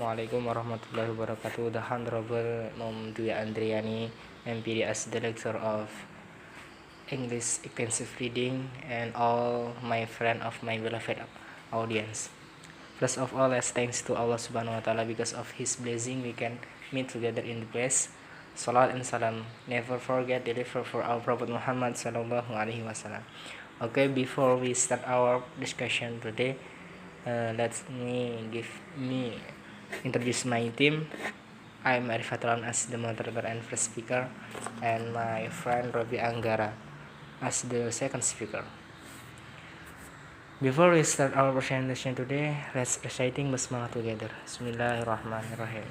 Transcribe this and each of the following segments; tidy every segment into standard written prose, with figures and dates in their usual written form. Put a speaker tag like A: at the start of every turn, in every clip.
A: Assalamualaikum warahmatullahi wabarakatuh. The Honorable Mom Dwi Andriani, MPD, as the lecturer of English Intensive Reading, and all my friend of my beloved audience. First of all, let's thanks to Allah Subhanahu wa Ta'ala. Because of His blessing, we can meet together in the place. Salat and salam never forget deliver for our Prophet Muhammad Sallallahu Alaihi Wasallam. Okay, before we start our discussion today, let me introduce my team. I'm Arifatul as the moderator and first speaker, and my friend Robi Anggara as the second speaker. Before we start our presentation today, let's reciting basmalah together. Bismillahirrahmanirrahim.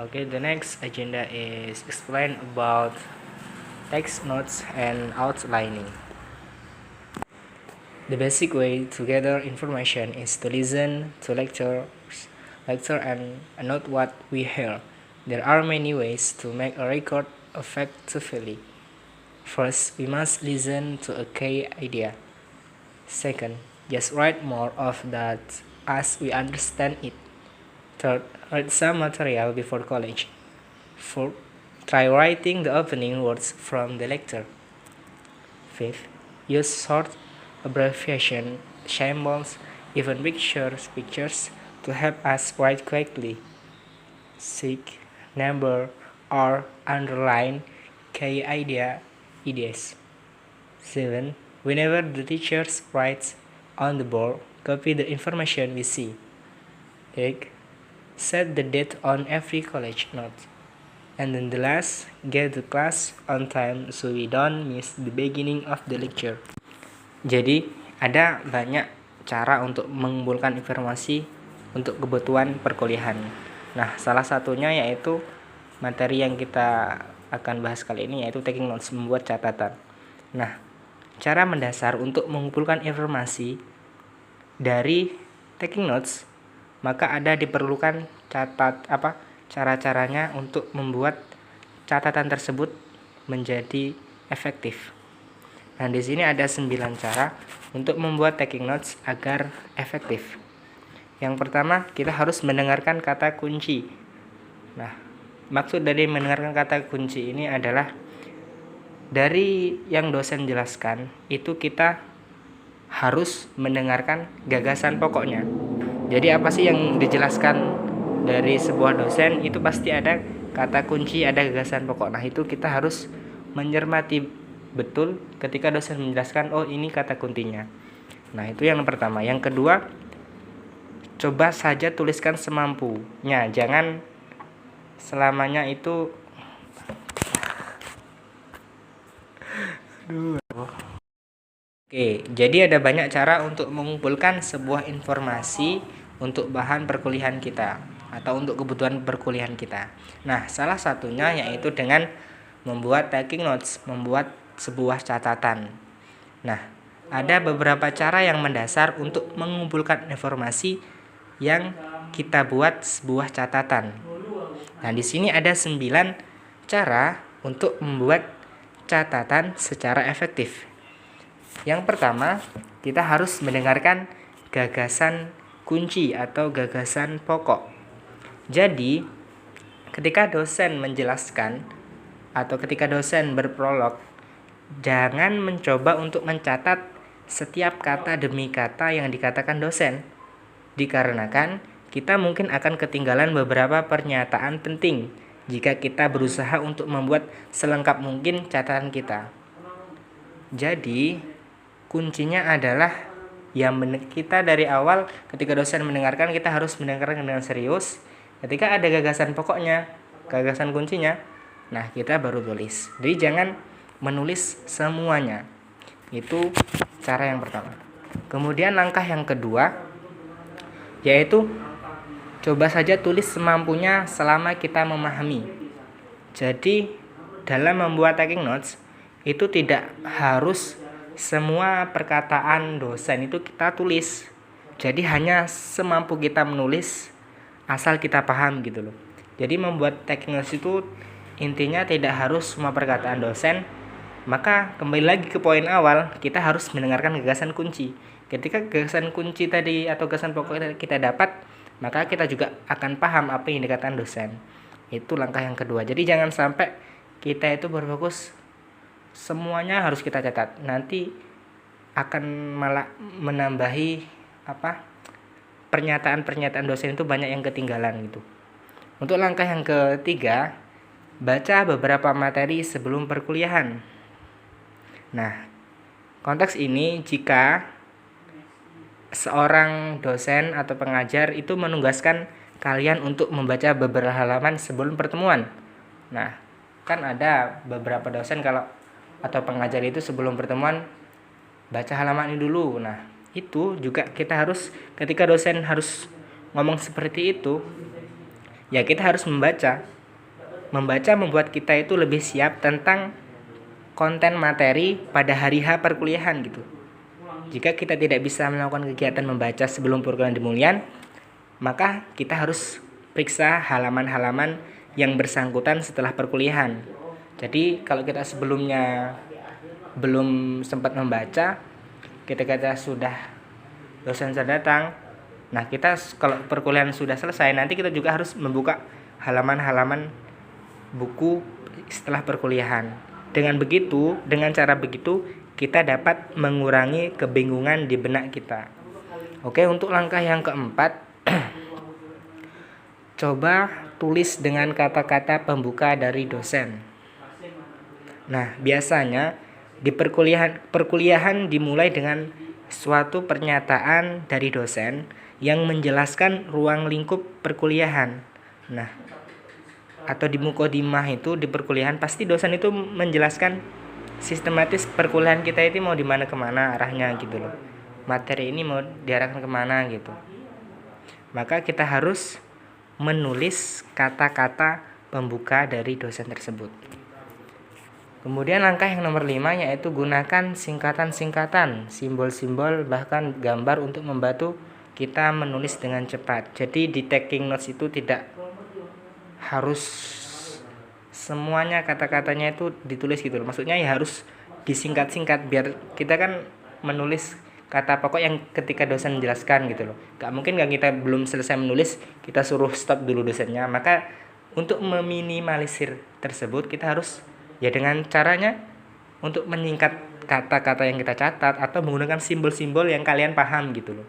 A: Okay, the next agenda is explain about text notes and outlining. The basic way to gather information is to listen to lecture and note what we hear. There are many ways to make a record effectively. First, we must listen to a key idea. Second, just write more of that as we understand it. Third, read some material before college. Fourth, try writing the opening words from the lecture. Fifth, use short abbreviation, symbols, even pictures to help us write quickly. Sixth, number or underline key ideas. 7. Whenever the teacher writes on the board, copy the information we see. 8. Set the date on every college note. And then the last, get to class on time so we don't miss the beginning of the lecture. Jadi, ada banyak cara untuk mengumpulkan informasi untuk kebutuhan perkuliahan. Nah, salah satunya yaitu materi yang kita akan bahas kali ini, yaitu taking notes, membuat catatan. Nah, cara mendasar untuk mengumpulkan informasi dari taking notes, maka ada diperlukan cara-caranya untuk membuat catatan tersebut menjadi efektif. Nah, di sini ada 9 cara untuk membuat taking notes agar efektif. Yang pertama, kita harus mendengarkan kata kunci. Nah, maksud dari mendengarkan kata kunci ini adalah dari yang dosen jelaskan, itu kita harus mendengarkan gagasan pokoknya. Jadi apa sih yang dijelaskan dari sebuah dosen, itu pasti ada kata kunci, ada gagasan pokok. Nah, itu kita harus mencermati betul ketika dosen menjelaskan, oh ini kata kuncinya. Nah, itu yang pertama. Yang kedua, coba saja tuliskan semampunya, jangan selamanya itu Oke, jadi ada banyak cara untuk mengumpulkan sebuah informasi untuk bahan perkuliahan kita atau untuk kebutuhan perkuliahan kita. Nah, salah satunya yaitu dengan membuat taking notes, membuat sebuah catatan. Nah, ada beberapa cara yang mendasar untuk mengumpulkan informasi yang kita buat sebuah catatan. Nah, di sini ada 9 cara untuk membuat catatan secara efektif. Yang pertama, kita harus mendengarkan gagasan kunci atau gagasan pokok. Jadi, ketika dosen menjelaskan atau ketika dosen berprolog, jangan mencoba untuk mencatat setiap kata demi kata yang dikatakan dosen. Dikarenakan kita mungkin akan ketinggalan beberapa pernyataan penting jika kita berusaha untuk membuat selengkap mungkin catatan kita. Jadi, kuncinya adalah kita dari awal ketika dosen mendengarkan, kita harus mendengarkan dengan serius. Ketika ada gagasan pokoknya, gagasan kuncinya, nah kita baru tulis. Jadi jangan menulis semuanya. Itu cara yang pertama. Kemudian langkah yang kedua yaitu coba saja tulis semampunya selama kita memahami. Jadi dalam membuat taking notes itu tidak harus semua perkataan dosen itu kita tulis. Jadi hanya semampu kita menulis asal kita paham gitu loh. Jadi membuat taking notes itu intinya tidak harus semua perkataan dosen. Maka kembali lagi ke poin awal, kita harus mendengarkan gagasan kunci. Ketika gagasan kunci tadi atau gagasan pokok kita dapat, maka kita juga akan paham apa yang dikatakan dosen. Itu langkah yang kedua. Jadi jangan sampai kita itu berfokus semuanya harus kita catat. Nanti akan malah menambahi pernyataan-pernyataan dosen itu banyak yang ketinggalan gitu. Untuk langkah yang ketiga, baca beberapa materi sebelum perkuliahan. Nah, konteks ini jika seorang dosen atau pengajar itu menugaskan kalian untuk membaca beberapa halaman sebelum pertemuan. Nah, kan ada beberapa dosen atau pengajar itu sebelum pertemuan baca halaman ini dulu. Nah, itu juga kita harus, ketika dosen harus ngomong seperti itu, ya kita harus membaca. Membaca membuat kita itu lebih siap tentang konten materi pada hari H perkuliahan gitu. Jika kita tidak bisa melakukan kegiatan membaca sebelum perkuliahan dimulai, maka kita harus periksa halaman-halaman yang bersangkutan setelah perkuliahan. Jadi kalau kita sebelumnya belum sempat membaca, ketika dosen sudah datang, nah kita kalau perkuliahan sudah selesai, nanti kita juga harus membuka halaman-halaman buku setelah perkuliahan. Dengan cara begitu kita dapat mengurangi kebingungan di benak kita. Oke, untuk langkah yang keempat, coba tulis dengan kata-kata pembuka dari dosen. Nah, biasanya di perkuliahan dimulai dengan suatu pernyataan dari dosen yang menjelaskan ruang lingkup perkuliahan. Nah, atau di mukodimah itu di perkuliahan pasti dosen itu menjelaskan sistematis perkuliahan kita itu mau dimana kemana arahnya gitu loh. Materi ini mau diarahkan kemana gitu. Maka kita harus menulis kata-kata pembuka dari dosen tersebut. Kemudian langkah yang nomor 5 yaitu gunakan singkatan-singkatan, simbol-simbol bahkan gambar untuk membantu kita menulis dengan cepat. Jadi di taking notes itu tidak harus semuanya kata-katanya itu ditulis gitu loh. Maksudnya ya harus disingkat-singkat biar kita kan menulis kata pokok yang ketika dosen menjelaskan gitu loh. Gak mungkin kita belum selesai menulis kita suruh stop dulu dosennya. Maka untuk meminimalisir tersebut kita harus ya dengan caranya untuk menyingkat kata-kata yang kita catat atau menggunakan simbol-simbol yang kalian paham gitu loh.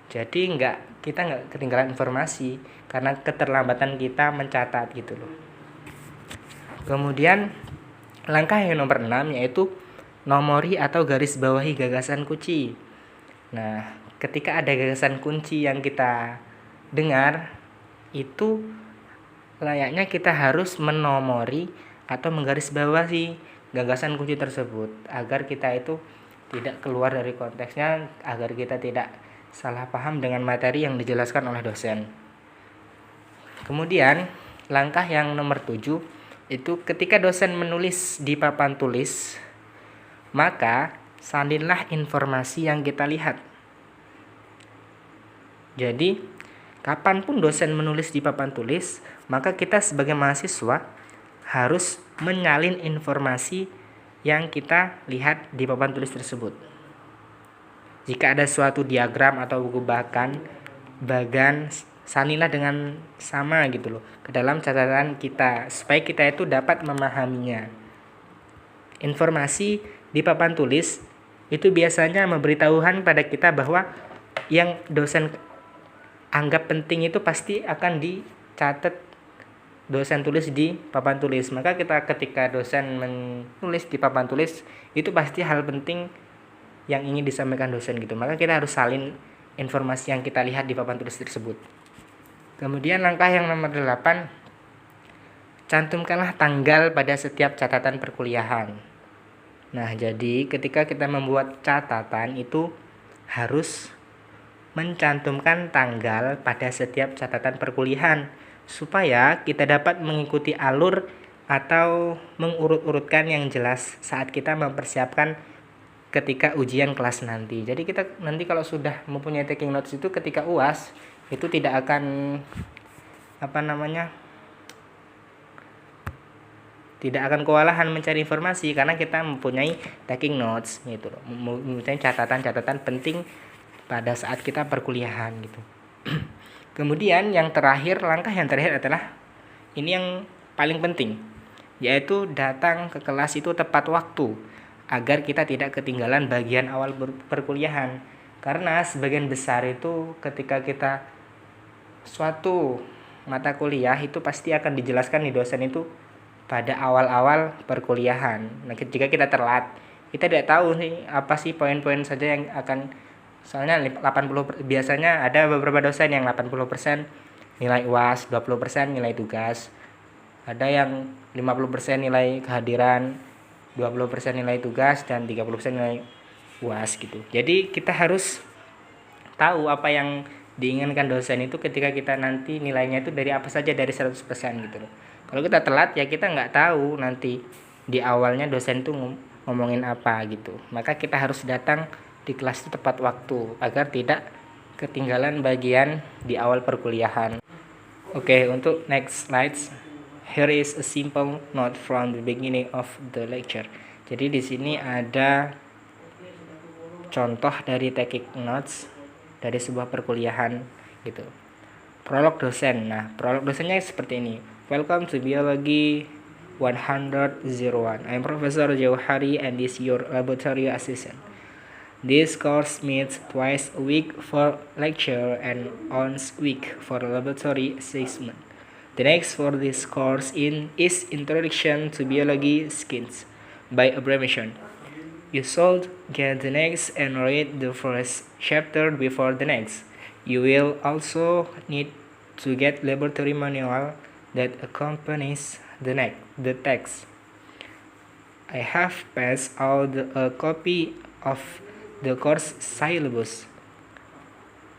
A: Jadi kita nggak ketinggalan informasi karena keterlambatan kita mencatat gitu loh. Kemudian langkah yang nomor 6 yaitu nomori atau garis bawahi gagasan kunci. Nah, ketika ada gagasan kunci yang kita dengar, itu layaknya kita harus menomori atau menggarisbawahi gagasan kunci tersebut agar kita itu tidak keluar dari konteksnya, agar kita tidak salah paham dengan materi yang dijelaskan oleh dosen. Kemudian langkah yang nomor 7 itu ketika dosen menulis di papan tulis, maka salinlah informasi yang kita lihat. Jadi kapanpun dosen menulis di papan tulis, maka kita sebagai mahasiswa harus menyalin informasi yang kita lihat di papan tulis tersebut. Jika ada suatu diagram atau buku bagan, salinlah dengan sama gitu loh ke dalam catatan kita supaya kita itu dapat memahaminya. Informasi di papan tulis itu biasanya memberitahukan pada kita bahwa yang dosen anggap penting itu pasti akan dicatat dosen tulis di papan tulis. Maka kita ketika dosen menulis di papan tulis itu pasti hal penting yang ingin disampaikan dosen gitu. Maka kita harus salin informasi yang kita lihat di papan tulis tersebut. Kemudian langkah yang nomor 8, cantumkanlah tanggal pada setiap catatan perkuliahan. Nah, jadi ketika kita membuat catatan itu harus mencantumkan tanggal pada setiap catatan perkuliahan supaya kita dapat mengikuti alur atau mengurut-urutkan yang jelas saat kita mempersiapkan ketika ujian kelas nanti. Jadi kita nanti kalau sudah mempunyai taking notes itu ketika UAS itu tidak akan tidak akan kewalahan mencari informasi karena kita mempunyai taking notes gitu loh. Mempunyai catatan-catatan penting pada saat kita perkuliahan gitu. Kemudian langkah yang terakhir adalah ini yang paling penting, yaitu datang ke kelas itu tepat waktu agar kita tidak ketinggalan bagian awal perkuliahan. Karena sebagian besar itu ketika kita suatu mata kuliah itu pasti akan dijelaskan di dosen itu pada awal-awal perkuliahan. Nah, jika kita telat, kita tidak tahu nih apa sih poin-poin saja yang akan, soalnya 80 biasanya ada beberapa dosen yang 80% nilai UAS, 20% nilai tugas. Ada yang 50% nilai kehadiran, 20% nilai tugas, dan 30% nilai UAS gitu. Jadi kita harus tahu apa yang diinginkan dosen itu ketika kita nanti nilainya itu dari apa saja dari 100% gitu loh. Kalau kita telat ya kita nggak tahu nanti di awalnya dosen itu ngomongin apa gitu. Maka kita harus datang di kelas itu tepat waktu agar tidak ketinggalan bagian di awal perkuliahan. Oke, untuk next slides, here is a simple note from the beginning of the lecture. Jadi di sini ada contoh dari taking notes dari sebuah perkuliahan gitu. Prolog dosen. Nah, prolog dosennya seperti ini. Welcome to Biology 101. I'm Professor Jauhari and this your laboratory assistant. This course meets twice a week for lecture and once a week for laboratory assessment. The next for this course is Introduction to Biology Skills by Abbreviation. You should get the next and read the first chapter before the next. You will also need to get laboratory manual that accompanies the text. I have passed out a copy of the course syllabus.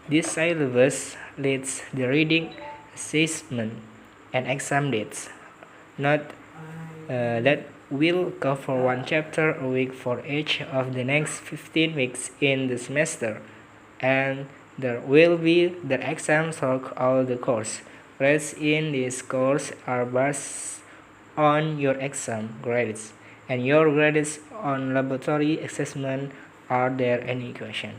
A: This syllabus lists the reading, assessment, and exam dates. Note that will cover one chapter a week for each of the next 15 weeks in the semester, and there will be the exams for all the course. Grades in this course are based on your exam grades, and your grades on laboratory assessment. Are there any question?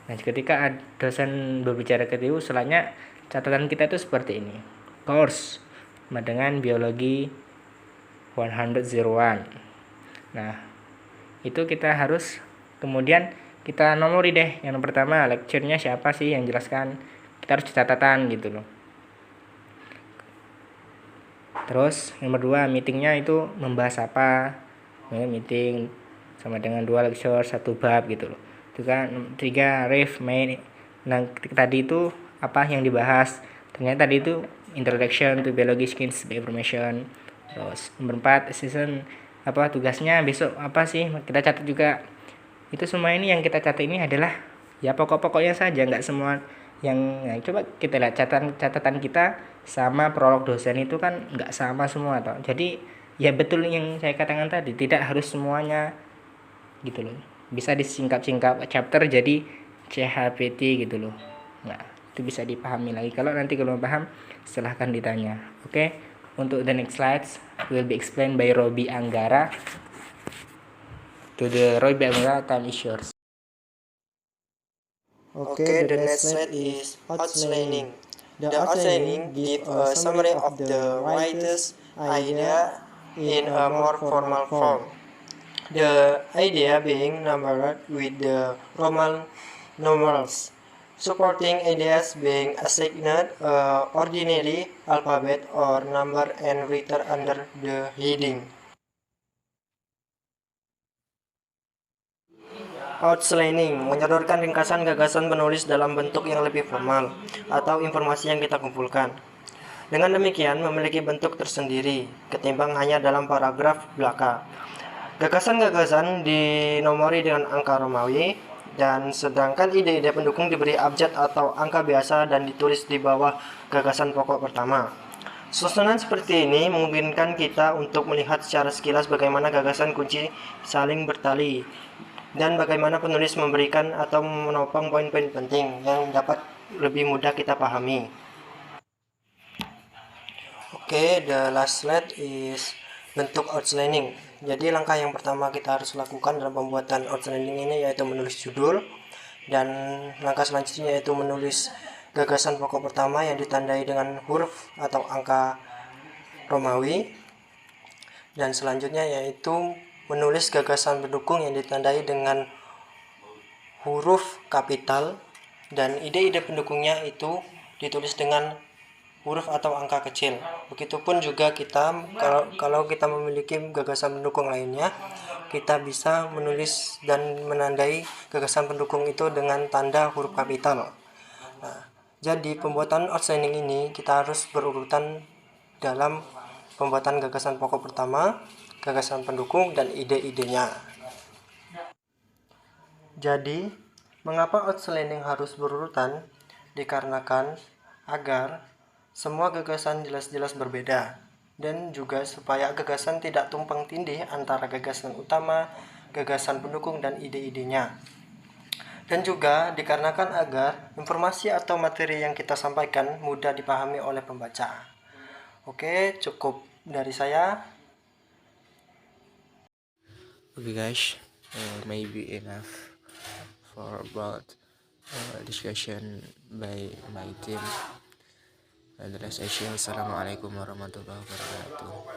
A: Nah, ketika dosen berbicara ke TU, selanjutnya catatan kita itu seperti ini. Course dengan biologi 101. Nah, itu kita harus kemudian kita nomori deh. Yang pertama, lecture-nya siapa sih yang jelaskan? Kita harus catatan gitu loh. Terus nomor 2, meetingnya itu membahas apa? Meeting sama dengan 2 lecture 1 bab gitu loh. Itu kan 3 ref main. Nah, tadi itu apa yang dibahas? Ternyata tadi itu introduction to biology skills by information. Terus nomor 4 season apa tugasnya besok apa sih? Kita catat juga. Itu semua ini yang kita catat ini adalah ya pokok-pokoknya saja, nggak semua yang coba kita lihat catatan kita sama prolog dosen itu kan nggak sama semua toh. Jadi ya betul yang saya katakan tadi, tidak harus semuanya gitu loh, bisa disingkap-singkap chapter jadi CHPT gitu loh. Nah, itu bisa dipahami lagi. Kalau nanti kalau paham silahkan ditanya. Oke, untuk the next slides will be explained by Robi Anggara. To the Robi Anggara, time is yours.
B: Okay, the next slide is outlining. The outlining gives a summary of the writer's idea in a more formal form. The idea being numbered with the Roman numerals, supporting ideas being assigned ordinary alphabet or number and written under the heading. Outlining menyodorkan ringkasan gagasan penulis dalam bentuk yang lebih formal atau informasi yang kita kumpulkan. Dengan demikian memiliki bentuk tersendiri ketimbang hanya dalam paragraf belaka. Gagasan-gagasan dinomori dengan angka Romawi, dan sedangkan ide-ide pendukung diberi abjad atau angka biasa dan ditulis di bawah gagasan pokok pertama. Susunan seperti ini memungkinkan kita untuk melihat secara sekilas bagaimana gagasan kunci saling bertali, dan bagaimana penulis memberikan atau menopang poin-poin penting yang dapat lebih mudah kita pahami. Oke, the last slide is bentuk outlining. Jadi langkah yang pertama kita harus lakukan dalam pembuatan outlining ini yaitu menulis judul, dan langkah selanjutnya yaitu menulis gagasan pokok pertama yang ditandai dengan huruf atau angka Romawi, dan selanjutnya yaitu menulis gagasan pendukung yang ditandai dengan huruf kapital, dan ide-ide pendukungnya itu ditulis dengan huruf atau angka kecil. Begitupun juga kita kalau kita memiliki gagasan pendukung lainnya, kita bisa menulis dan menandai gagasan pendukung itu dengan tanda huruf kapital. Nah, jadi pembuatan outstanding ini kita harus berurutan dalam pembuatan gagasan pokok pertama, gagasan pendukung, dan ide-idenya. Jadi, mengapa outstanding harus berurutan? Dikarenakan agar semua gagasan jelas-jelas berbeda, dan juga supaya gagasan tidak tumpang tindih antara gagasan utama, gagasan pendukung, dan ide-idenya. Dan juga dikarenakan agar informasi atau materi yang kita sampaikan mudah dipahami oleh pembaca. Oke, cukup dari saya.
A: Okay guys, maybe enough for about discussion by my team. And the last issue, assalamualaikum warahmatullahi wabarakatuh.